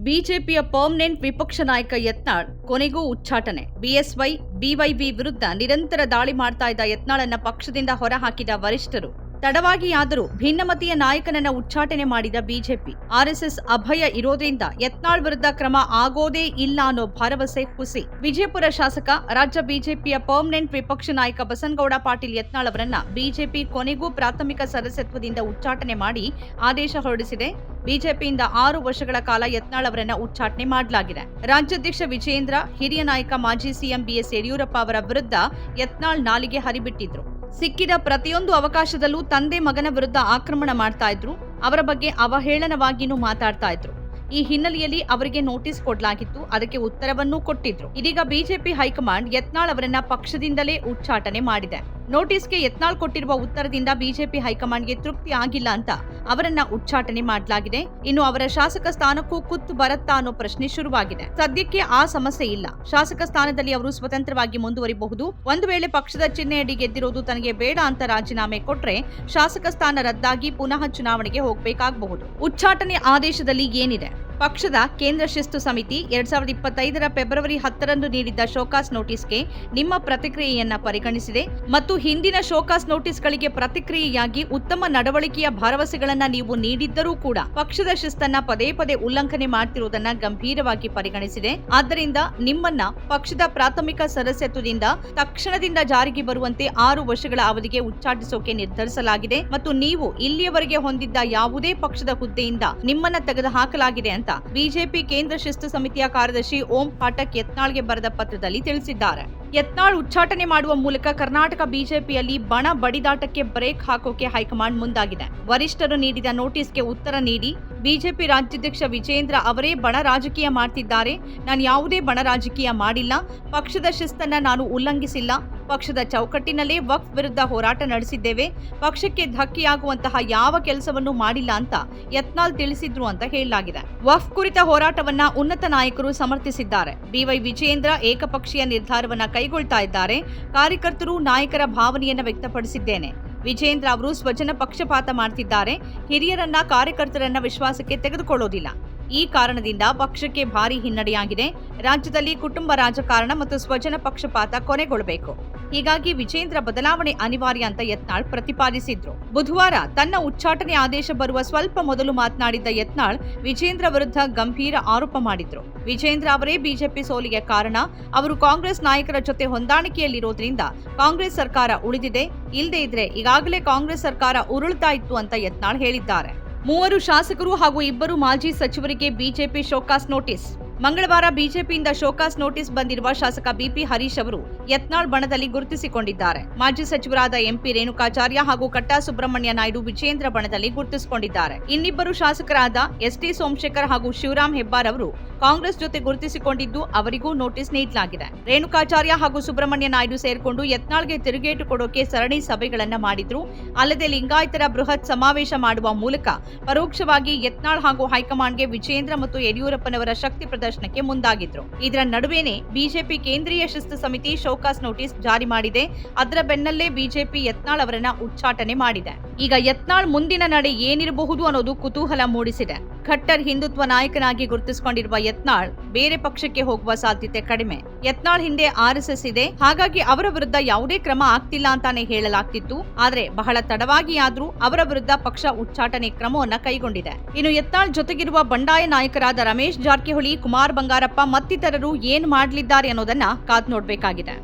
ಬಿಜೆಪಿಯ ಪರ್ಮನೆಂಟ್ ವಿಪಕ್ಷ ನಾಯಕ ಯತ್ನಾಳ್ ಕೊನೆಗೂ ಉಚ್ಚಾಟನೆ. ಬಿಎಸ್ವೈ ಬಿವೈಬಿ ವಿರುದ್ಧ ನಿರಂತರ ದಾಳಿ ಮಾಡ್ತಾ ಇದ್ದ ಯತ್ನಾಳನ್ನ ಪಕ್ಷದಿಂದ ಹೊರಹಾಕಿದ ವರಿಷ್ಠರು. ತಡವಾಗಿಯಾದರೂ ಭಿನ್ನಮತೀಯ ನಾಯಕನನ್ನ ಉಚ್ಚಾಟನೆ ಮಾಡಿದ ಬಿಜೆಪಿ. ಆರ್ಎಸ್ಎಸ್ ಅಭಯ ಇರೋದ್ರಿಂದ ಯತ್ನಾಳ್ ವಿರುದ್ಧ ಕ್ರಮ ಆಗೋದೇ ಇಲ್ಲ ಅನ್ನೋ ಭರವಸೆ ಹುಸಿ. ವಿಜಯಪುರ ಶಾಸಕ, ರಾಜ್ಯ ಬಿಜೆಪಿಯ ಪರ್ಮನೆಂಟ್ ವಿಪಕ್ಷ ನಾಯಕ ಬಸನಗೌಡ ಪಾಟೀಲ್ ಯತ್ನಾಳ್ ಅವರನ್ನ ಬಿಜೆಪಿ ಕೊನೆಗೂ ಪ್ರಾಥಮಿಕ ಸದಸ್ಯತ್ವದಿಂದ ಉಚ್ಚಾಟನೆ ಮಾಡಿ ಆದೇಶ ಹೊರಡಿಸಿದೆ. ಬಿಜೆಪಿಯಿಂದ 6 ವರ್ಷಗಳ ಕಾಲ ಯತ್ನಾಳ್ ಅವರನ್ನ ಉಚ್ಚಾಟನೆ ಮಾಡಲಾಗಿದೆ. ರಾಜ್ಯಾಧ್ಯಕ್ಷ ವಿಜಯೇಂದ್ರ, ಹಿರಿಯ ನಾಯಕ ಮಾಜಿ ಸಿಎಂ ಬಿಎಸ್ ಯಡಿಯೂರಪ್ಪ ಅವರ ವಿರುದ್ಧ ಯತ್ನಾಳ್ ನಾಲಿಗೆ ಹರಿಬಿಟ್ಟಿದ್ರು. ಸಿಕ್ಕಿದ ಪ್ರತಿಯೊಂದು ಅವಕಾಶದಲ್ಲೂ ತಂದೆ ಮಗನ ವಿರುದ್ಧ ಆಕ್ರಮಣ ಮಾಡ್ತಾ ಇದ್ರು. ಅವರ ಬಗ್ಗೆ ಅವಹೇಳನವಾಗಿಯೂ ಮಾತಾಡ್ತಾ ಇದ್ರು. ಈ ಹಿನ್ನೆಲೆಯಲ್ಲಿ ಅವರಿಗೆ ನೋಟಿಸ್ ಕೊಡಲಾಗಿತ್ತು. ಅದಕ್ಕೆ ಉತ್ತರವನ್ನೂ ಕೊಟ್ಟಿದ್ರು. ಇದೀಗ ಬಿಜೆಪಿ ಹೈಕಮಾಂಡ್ ಯತ್ನಾಳ್ ಅವರನ್ನ ಪಕ್ಷದಿಂದಲೇ ಉಚ್ಚಾಟನೆ ಮಾಡಿದೆ. ನೋಟಿಸ್ಗೆ ಯತ್ನಾಳ್ ಕೊಟ್ಟಿರುವ ಉತ್ತರದಿಂದ ಬಿಜೆಪಿ ಹೈಕಮಾಂಡ್ಗೆ ತೃಪ್ತಿ ಆಗಿಲ್ಲ ಅಂತ ಅವರನ್ನ ಉಚ್ಚಾಟನೆ ಮಾಡಲಾಗಿದೆ. ಇನ್ನು ಅವರ ಶಾಸಕ ಸ್ಥಾನಕ್ಕೂ ಕುತ್ತು ಬರತ್ತಾ ಅನ್ನೋ ಪ್ರಶ್ನೆ ಶುರುವಾಗಿದೆ. ಸದ್ಯಕ್ಕೆ ಆ ಸಮಸ್ಯೆ ಇಲ್ಲ. ಶಾಸಕ ಸ್ಥಾನದಲ್ಲಿ ಅವರು ಸ್ವತಂತ್ರವಾಗಿ ಮುಂದುವರಿಬಹುದು. ಒಂದು ವೇಳೆ ಪಕ್ಷದ ಚಿಹ್ನೆಯಡಿ ಗೆದ್ದಿರೋದು ತನಗೆ ಬೇಡ ಅಂತ ರಾಜೀನಾಮೆ ಕೊಟ್ರೆ ಶಾಸಕ ಸ್ಥಾನ ರದ್ದಾಗಿ ಪುನಃ ಚುನಾವಣೆಗೆ ಹೋಗಬೇಕಾಗಬಹುದು. ಉಚ್ಚಾಟನೆ ಆದೇಶದಲ್ಲಿ ಏನಿದೆ? ಪಕ್ಷದ ಕೇಂದ್ರ ಶಿಸ್ತು ಸಮಿತಿ 2025 ಫೆಬ್ರವರಿ 10ರಂದು ನೀಡಿದ್ದ ಶೋಕಾಸ್ ನೋಟಿಸ್ಗೆ ನಿಮ್ಮ ಪ್ರತಿಕ್ರಿಯೆಯನ್ನ ಪರಿಗಣಿಸಿದೆ ಮತ್ತು ಹಿಂದಿನ ಶೋಕಾಸ್ ನೋಟಿಸ್ಗಳಿಗೆ ಪ್ರತಿಕ್ರಿಯೆಯಾಗಿ ಉತ್ತಮ ನಡವಳಿಕೆಯ ಭರವಸೆಗಳನ್ನ ನೀವು ನೀಡಿದ್ದರೂ ಕೂಡ ಪಕ್ಷದ ಶಿಸ್ತನ್ನ ಪದೇ ಪದೇ ಉಲ್ಲಂಘನೆ ಮಾಡ್ತಿರುವುದನ್ನ ಗಂಭೀರವಾಗಿ ಪರಿಗಣಿಸಿದೆ. ಆದ್ದರಿಂದ ನಿಮ್ಮನ್ನ ಪಕ್ಷದ ಪ್ರಾಥಮಿಕ ಸದಸ್ಯತ್ವದಿಂದ ತಕ್ಷಣದಿಂದ ಜಾರಿಗೆ ಬರುವಂತೆ 6 ವರ್ಷಗಳ ಅವಧಿಗೆ ಉಚ್ಚಾಟಿಸೋಕೆ ನಿರ್ಧರಿಸಲಾಗಿದೆ ಮತ್ತು ನೀವು ಇಲ್ಲಿಯವರೆಗೆ ಹೊಂದಿದ್ದ ಯಾವುದೇ ಪಕ್ಷದ ಹುದ್ದೆಯಿಂದ ನಿಮ್ಮನ್ನ ತೆಗೆದುಹಾಕಲಾಗಿದೆ ಅಂತ ಬಿಜೆಪಿ ಕೇಂದ್ರ ಶಿಸ್ತು ಸಮಿತಿಯ ಕಾರ್ಯದರ್ಶಿ ಓಂ ಪಾಠಕ್ ಯತ್ನಾಳ್ಗೆ ಬರೆದ ಪತ್ರದಲ್ಲಿ ತಿಳಿಸಿದ್ದಾರೆ. ಯತ್ನಾಳ್ ಉಚ್ಚಾಟನೆ ಮಾಡುವ ಮೂಲಕ ಕರ್ನಾಟಕ ಬಿಜೆಪಿಯಲ್ಲಿ ಬಣ ಬಡಿದಾಟಕ್ಕೆ ಬ್ರೇಕ್ ಹಾಕೋಕೆ ಹೈಕಮಾಂಡ್ ಮುಂದಾಗಿದೆ. ವರಿಷ್ಠರು ನೀಡಿದ ನೋಟಿಸ್ಗೆ ಉತ್ತರ ನೀಡಿ ಬಿಜೆಪಿ ರಾಜ್ಯಾಧ್ಯಕ್ಷ ವಿಜಯೇಂದ್ರ ಅವರೇ ಬಣ ರಾಜಕೀಯ ಮಾಡ್ತಿದ್ದಾರೆ. ನಾನು ಯಾವುದೇ ಬಣ ರಾಜಕೀಯ ಮಾಡಿಲ್ಲ. ಪಕ್ಷದ ಶಿಸ್ತನ್ನ ನಾನು ಉಲ್ಲಂಘಿಸಿಲ್ಲ. ಪಕ್ಷದ ಚೌಕಟ್ಟಿನಲ್ಲೇ ವಕ್ಫ್ ವಿರುದ್ಧ ಹೋರಾಟ ನಡೆಸಿದ್ದೇವೆ. ಪಕ್ಷಕ್ಕೆ ಧಕ್ಕೆಯಾಗುವಂತಹ ಯಾವ ಕೆಲಸವನ್ನು ಮಾಡಿಲ್ಲ ಅಂತ ಯತ್ನಾಳ್ ತಿಳಿಸಿದ್ರು ಅಂತ ಹೇಳಲಾಗಿದೆ. ವಕ್ಫ್ ಕುರಿತ ಹೋರಾಟವನ್ನ ಉನ್ನತ ನಾಯಕರು ಸಮರ್ಥಿಸಿದ್ದಾರೆ. ಬಿವೈ ವಿಜಯೇಂದ್ರ ಏಕಪಕ್ಷೀಯ ನಿರ್ಧಾರವನ್ನ ಕೈಗೊಳ್ತಾ ಇದ್ದಾರೆ. ಕಾರ್ಯಕರ್ತರು ನಾಯಕರ ಭಾವನೆಯನ್ನ ವ್ಯಕ್ತಪಡಿಸಿದ್ದೇನೆ. ವಿಜಯೇಂದ್ರ ಅವರು ಸ್ವಜನ ಪಕ್ಷಪಾತ ಮಾಡ್ತಿದ್ದಾರೆ. ಹಿರಿಯರನ್ನ, ಕಾರ್ಯಕರ್ತರನ್ನ ವಿಶ್ವಾಸಕ್ಕೆ ತೆಗೆದುಕೊಳ್ಳೋದಿಲ್ಲ. ಈ ಕಾರಣದಿಂದ ಪಕ್ಷಕ್ಕೆ ಭಾರಿ ಹಿನ್ನಡೆಯಾಗಿದೆ. ರಾಜ್ಯದಲ್ಲಿ ಕುಟುಂಬ ರಾಜಕಾರಣ ಮತ್ತು ಸ್ವಜನ ಪಕ್ಷಪಾತ ಕೊನೆಗೊಳ್ಳಬೇಕು. ಹೀಗಾಗಿ ವಿಜಯೇಂದ್ರ ಬದಲಾವಣೆ ಅನಿವಾರ್ಯ ಅಂತ ಯತ್ನಾಳ್ ಪ್ರತಿಪಾದಿಸಿದ್ರು. ಬುಧವಾರ ತನ್ನ ಉಚ್ಚಾಟನೆ ಆದೇಶ ಬರುವ ಸ್ವಲ್ಪ ಮೊದಲು ಮಾತನಾಡಿದ್ದ ಯತ್ನಾಳ್ ವಿಜಯೇಂದ್ರ ವಿರುದ್ಧ ಗಂಭೀರ ಆರೋಪ ಮಾಡಿದ್ರು. ವಿಜಯೇಂದ್ರ ಅವರೇ ಬಿಜೆಪಿ ಸೋಲಿಗೆ ಕಾರಣ. ಅವರು ಕಾಂಗ್ರೆಸ್ ನಾಯಕರ ಜೊತೆ ಹೊಂದಾಣಿಕೆಯಲ್ಲಿರೋದ್ರಿಂದ ಕಾಂಗ್ರೆಸ್ ಸರ್ಕಾರ ಉಳಿದಿದೆ. ಇಲ್ಲದೇ ಇದ್ರೆ ಈಗಾಗಲೇ ಕಾಂಗ್ರೆಸ್ ಸರ್ಕಾರ ಉರುಳ್ತಾ ಇತ್ತು ಅಂತ ಯತ್ನಾಳ್ ಹೇಳಿದ್ದಾರೆ. 3 ಶಾಸಕರು ಹಾಗೂ 2 ಮಾಜಿ ಸಚಿವರಿಗೆ ಬಿಜೆಪಿ ಶೋಕಾಸ್ ನೋಟಿಸ್. ಮಂಗಳವಾರ ಬಿಜೆಪಿಯಿಂದ ಶೋಕಾಸ್ ನೋಟಿಸ್ ಬಂದಿರುವ ಶಾಸಕ ಬಿಪಿ ಹರೀಶ್ ಅವರು ಯತ್ನಾಳ್ ಬಣದಲ್ಲಿ ಗುರುತಿಸಿಕೊಂಡಿದ್ದಾರೆ. ಮಾಜಿ ಸಚಿವರಾದ ಎಂಪಿ ರೇಣುಕಾಚಾರ್ಯ ಹಾಗೂ ಕಟ್ಟಾ ಸುಬ್ರಹ್ಮಣ್ಯ ನಾಯ್ಡು ವಿಜಯೇಂದ್ರ ಬಣದಲ್ಲಿ ಗುರುತಿಸಿಕೊಂಡಿದ್ದಾರೆ. ಇನ್ನಿಬ್ಬರು ಶಾಸಕರಾದ ಎಸ್ಟಿ ಸೋಮಶೇಖರ್ ಹಾಗೂ ಶಿವರಾಮ್ ಹೆಬ್ಬಾರ್ ಅವರು ಕಾಂಗ್ರೆಸ್ ಜೊತೆ ಗುರುತಿಸಿಕೊಂಡಿದ್ದು ಅವರಿಗೂ ನೋಟಿಸ್ ನೀಡಲಾಗಿದೆ. ರೇಣುಕಾಚಾರ್ಯ ಹಾಗೂ ಸುಬ್ರಹ್ಮಣ್ಯ ನಾಯ್ಡು ಸೇರಿಕೊಂಡು ಯತ್ನಾಳ್ಗೆ ತಿರುಗೇಟು ಕೊಡೋಕೆ ಸರಣಿ ಸಭೆಗಳನ್ನ ಮಾಡಿದ್ರು. ಅಲ್ಲದೆ ಲಿಂಗಾಯತರ ಬೃಹತ್ ಸಮಾವೇಶ ಮಾಡುವ ಮೂಲಕ ಪರೋಕ್ಷವಾಗಿ ಯತ್ನಾಳ್ ಹಾಗೂ ಹೈಕಮಾಂಡ್ಗೆ ವಿಜಯೇಂದ್ರ ಮತ್ತು ಯಡಿಯೂರಪ್ಪನವರ ಶಕ್ತಿ ಪ್ರದರ್ಶನಕ್ಕೆ ಮುಂದಾಗಿದ್ರು. ಇದರ ನಡುವೆನೇ ಬಿಜೆಪಿ ಕೇಂದ್ರೀಯ ಶಿಸ್ತು ಸಮಿತಿ ಶೋಕಾಸ್ ನೋಟಿಸ್ ಜಾರಿ ಮಾಡಿದೆ. ಅದರ ಬೆನ್ನಲ್ಲೇ ಬಿಜೆಪಿ ಯತ್ನಾಳ್ ಅವರನ್ನ ಉಚ್ಚಾಟನೆ ಮಾಡಿದೆ. ಈಗ ಯತ್ನಾಳ್ ಮುಂದಿನ ನಡೆ ಏನಿರಬಹುದು ಅನ್ನೋದು ಕುತೂಹಲ ಮೂಡಿಸಿದೆ. ಖಟ್ಟರ್ ಹಿಂದುತ್ವ ನಾಯಕನಾಗಿ ಗುರುತಿಸಿಕೊಂಡಿರುವ ಯತ್ನಾಳ್ ಬೇರೆ ಪಕ್ಷಕ್ಕೆ ಹೋಗುವ ಸಾಧ್ಯತೆ ಕಡಿಮೆ. ಯತ್ನಾಳ್ ಹಿಂದೆ ಆರ್ಎಸ್ಎಸ್ ಇದೆ. ಹಾಗಾಗಿ ಅವರ ವಿರುದ್ಧ ಯಾವುದೇ ಕ್ರಮ ಆಗ್ತಿಲ್ಲ ಅಂತಾನೆ ಹೇಳಲಾಗ್ತಿತ್ತು. ಆದ್ರೆ ಬಹಳ ತಡವಾಗಿಯಾದ್ರೂ ಅವರ ವಿರುದ್ಧ ಪಕ್ಷ ಉಚ್ಚಾಟನೆ ಕ್ರಮವನ್ನ ಕೈಗೊಂಡಿದೆ. ಇನ್ನು ಯತ್ನಾಳ್ ಜೊತೆಗಿರುವ ಬಂಡಾಯ ನಾಯಕರಾದ ರಮೇಶ್ ಜಾರಕಿಹೊಳಿ, ಕುಮಾರ್ ಬಂಗಾರಪ್ಪ ಮತ್ತಿತರರು ಏನ್ ಮಾಡಲಿದ್ದಾರೆ ಅನ್ನೋದನ್ನ ಕಾದ್ ನೋಡ್ಬೇಕಾಗಿದೆ.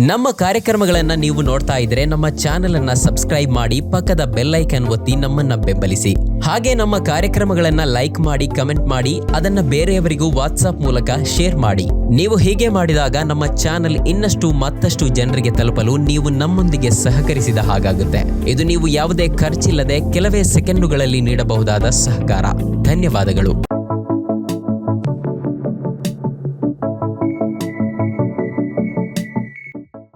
ನಮ್ಮ ಕಾರ್ಯಕ್ರಮಗಳನ್ನ ನೀವು ನೋಡ್ತಾ ಇದ್ರೆ ನಮ್ಮ ಚಾನೆಲ್ ಅನ್ನ ಸಬ್ಸ್ಕ್ರೈಬ್ ಮಾಡಿ, ಪಕ್ಕದ ಬೆಲ್ ಐಕಾನ್ ಒತ್ತಿ ನಮ್ಮನ್ನ ಬೆಂಬಲಿಸಿ. ಹಾಗೆ ನಮ್ಮ ಕಾರ್ಯಕ್ರಮಗಳನ್ನ ಲೈಕ್ ಮಾಡಿ, ಕಮೆಂಟ್ ಮಾಡಿ, ಅದನ್ನ ಬೇರೆಯವರಿಗೂ ವಾಟ್ಸ್ಆಪ್ ಮೂಲಕ ಶೇರ್ ಮಾಡಿ. ನೀವು ಹೀಗೆ ಮಾಡಿದಾಗ ನಮ್ಮ ಚಾನೆಲ್ ಇನ್ನಷ್ಟು ಮತ್ತಷ್ಟು ಜನರಿಗೆ ತಲುಪಲು ನೀವು ನಮ್ಮೊಂದಿಗೆ ಸಹಕರಿಸಿದ ಹಾಗಾಗುತ್ತೆ. ಇದು ನೀವು ಯಾವುದೇ ಖರ್ಚಿಲ್ಲದೆ ಕೆಲವೇ ಸೆಕೆಂಡುಗಳಲ್ಲಿ ನೀಡಬಹುದಾದ ಸಹಕಾರ. ಧನ್ಯವಾದಗಳು.